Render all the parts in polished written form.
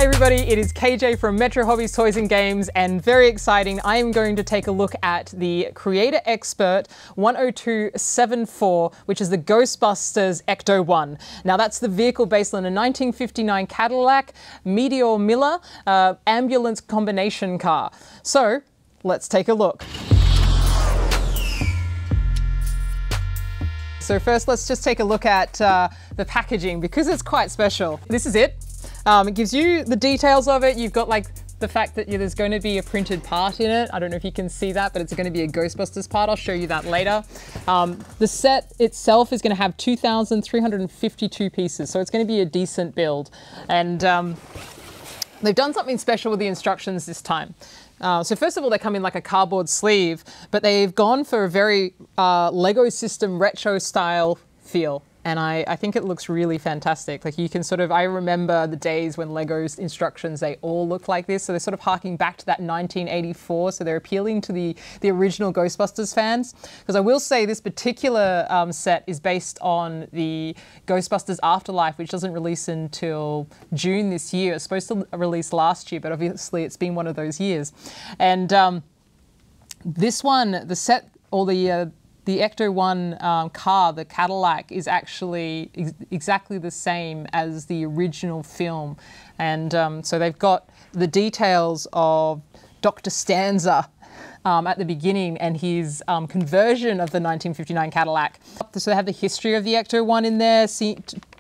Hi everybody, it is KJ from Metro Hobbies Toys and Games, and very exciting, I am going to take a look at the Creator Expert 10274, which is the Ghostbusters Ecto-1. Now that's the vehicle based on a 1959 Cadillac Meteor Miller ambulance combination car. So let's take a look. So first let's just take a look at the packaging because it's quite special. This is it. It gives you the details of it. You've got like the fact that there's going to be a printed part in it. I don't know if you can see that, but it's going to be a Ghostbusters part. I'll show you that later. The set itself is going to have 2,352 pieces, so it's going to be a decent build. And they've done something special with the instructions this time. So first of all, they come in like a cardboard sleeve, but they've gone for a very Lego system retro style feel. And I think it looks really fantastic. Like you can sort of, I remember the days when Lego's instructions, they all look like this. So they're sort of harking back to that 1984. So they're appealing to the original Ghostbusters fans. Because I will say this particular set is based on the Ghostbusters Afterlife, which doesn't release until June this year. It's supposed to release last year, but obviously it's been one of those years. And this one, the set, or the Ecto-1 car, the Cadillac, is actually exactly the same as the original film. And so they've got the details of Dr. Stanza at the beginning and his conversion of the 1959 Cadillac. So they have the history of the Ecto-1 in there,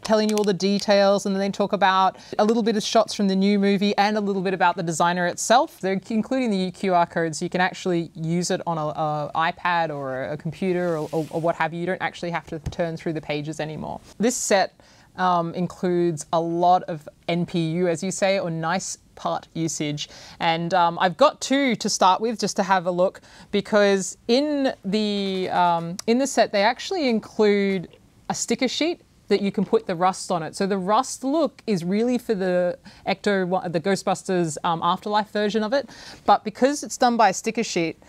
telling you all the details, and then they talk about a little bit of shots from the new movie and a little bit about the designer itself. They're including the QR code, so you can actually use it on an iPad or a computer or what have you. You don't actually have to turn through the pages anymore. This set includes a lot of NPU, as you say, or nice part usage. And I've got two to start with just to have a look, because in the set they actually include a sticker sheet that you can put the rust on it. So the rust look is really for the Ghostbusters Afterlife version of it. But because it's done by a sticker sheet,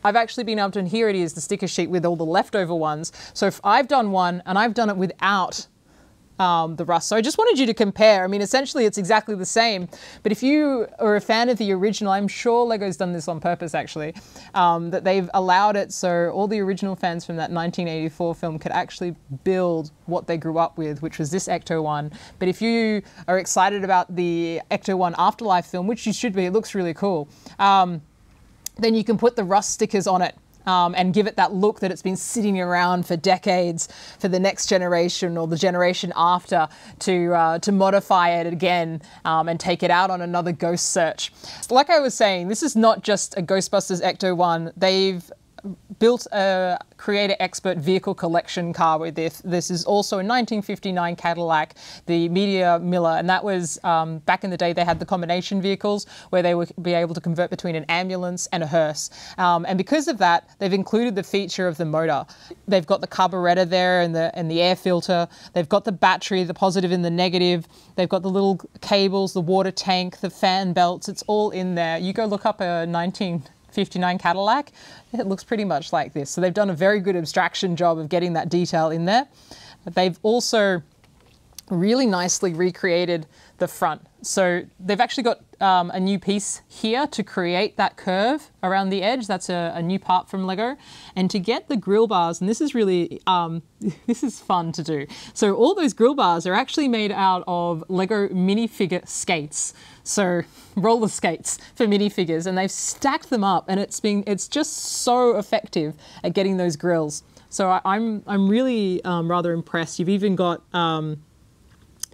I've actually been able to, and here it is, the sticker sheet with all the leftover ones. So if I've done one and I've done it without the rust. So I just wanted you to compare. I mean, essentially it's exactly the same, but if you are a fan of the original, I'm sure Lego's done this on purpose actually, that they've allowed it so all the original fans from that 1984 film could actually build what they grew up with, which was this Ecto-1. But if you are excited about the Ecto-1 Afterlife film, which you should be, it looks really cool, then you can put the rust stickers on it. And give it that look that it's been sitting around for decades for the next generation or the generation after to modify it again and take it out on another ghost search. Like I was saying, this is not just a Ghostbusters Ecto-1. They've built a Creator Expert vehicle collection car with this. This is also a 1959 Cadillac, the Meteor Miller, and that was back in the day they had the combination vehicles where they would be able to convert between an ambulance and a hearse. And because of that, they've included the feature of the motor. They've got the carburetor there and the air filter. They've got the battery, the positive and the negative. They've got the little cables, the water tank, the fan belts. It's all in there. You go look up a 1959 Cadillac, it looks pretty much like this. So they've done a very good abstraction job of getting that detail in there. They've also really nicely recreated the front. So they've actually got a new piece here to create that curve around the edge. That's a new part from Lego. And to get the grill bars, and this is really, this is fun to do. So all those grill bars are actually made out of Lego minifigure skates. So roller skates for minifigures, and they've stacked them up, and it's just so effective at getting those grills. So I'm really rather impressed. You've even got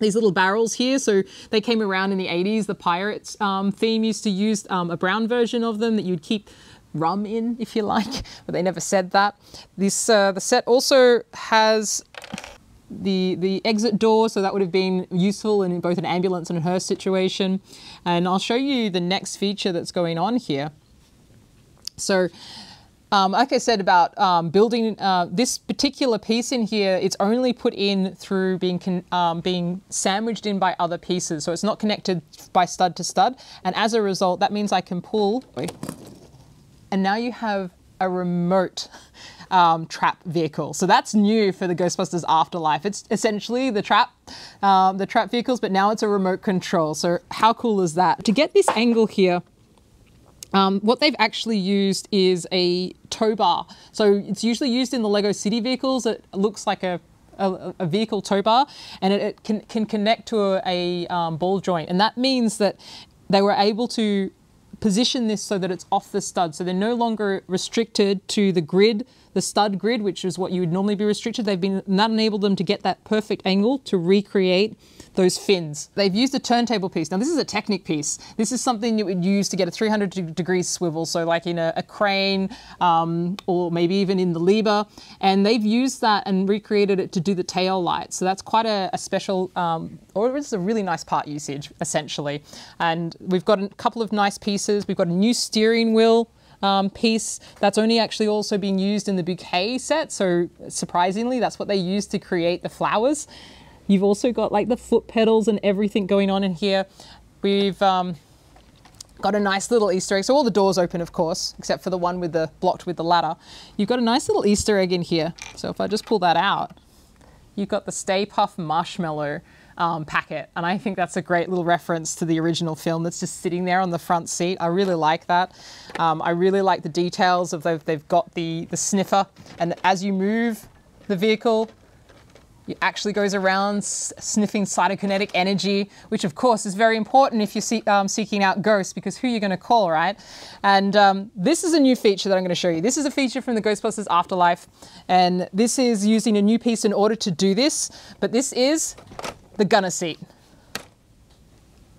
these little barrels here. So they came around in the 80s. The Pirates theme used to use a brown version of them that you'd keep rum in, if you like, but they never said that. This the set also has the exit door, so that would have been useful in both an ambulance and a hearse situation. And I'll show you the next feature that's going on here. So like I said about building this particular piece in here, it's only put in through being sandwiched in by other pieces. So it's not connected by stud to stud. And as a result, that means I can pull, and now you have a remote trap vehicle. So that's new for the Ghostbusters Afterlife. It's essentially the trap vehicles, but now it's a remote control. So how cool is that? To get this angle here, what they've actually used is a tow bar. So it's usually used in the Lego City vehicles. It looks like a vehicle tow bar, and it can connect to a ball joint. And that means that they were able to position this so that it's off the stud. So they're no longer restricted to the grid, the stud grid, which is what you would normally be restricted. That enabled them to get that perfect angle to recreate those fins. They've used a turntable piece. Now this is a Technic piece. This is something you would use to get a 300-degree swivel. So like in a crane, or maybe even in the Liebherr. And they've used that and recreated it to do the tail light. So that's quite a special, or it's a really nice part usage, essentially. And we've got a couple of nice pieces. We've got a new steering wheel piece that's only actually also being used in the bouquet set. So surprisingly, that's what they used to create the flowers. You've also got like the foot pedals and everything going on in here. We've got a nice little Easter egg. So all the doors open, of course, except for the one with the blocked with the ladder. You've got a nice little Easter egg in here. So if I just pull that out, you've got the Stay Puft Marshmallow packet. And I think that's a great little reference to the original film that's just sitting there on the front seat. I really like that. I really like the details of they've got the sniffer. And as you move the vehicle, it actually goes around sniffing cytokinetic energy, which of course is very important if you're seeking out ghosts, because who you're going to call, right? And this is a new feature that I'm going to show you. This is a feature from the Ghostbusters Afterlife, and this is using a new piece in order to do this, but this is the gunner seat.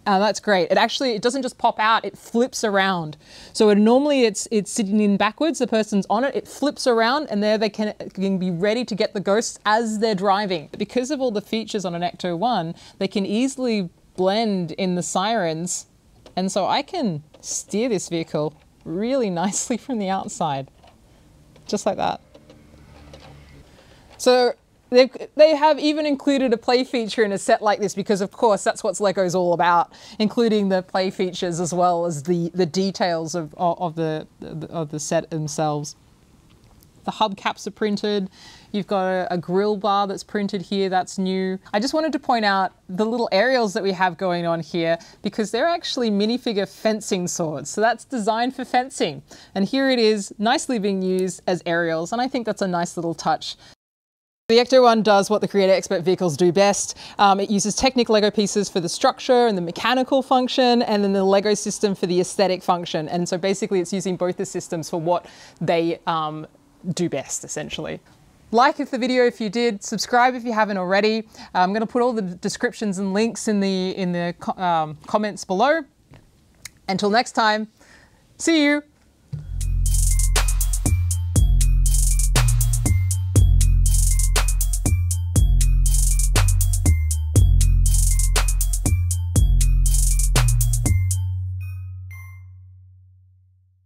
That's great. It doesn't just pop out, it flips around. So normally it's sitting in backwards, the person's on it, it flips around, and there they can be ready to get the ghosts as they're driving. Because of all the features on an Ecto 1, they can easily blend in the sirens, and so I can steer this vehicle really nicely from the outside, just like that. So they have even included a play feature in a set like this, because of course that's what Lego's all about, including the play features as well as the details of the set themselves. The hubcaps are printed. You've got a grill bar that's printed here, that's new. I just wanted to point out the little aerials that we have going on here, because they're actually minifigure fencing swords. So that's designed for fencing. And here it is, nicely being used as aerials, and I think that's a nice little touch. The Ecto 1 does what the Creator Expert vehicles do best. It uses Technic Lego pieces for the structure and the mechanical function, and then the Lego system for the aesthetic function. And so basically it's using both the systems for what they do best, essentially. Like the video if you did, subscribe if you haven't already. I'm going to put all the descriptions and links in the comments below. Until next time, see you!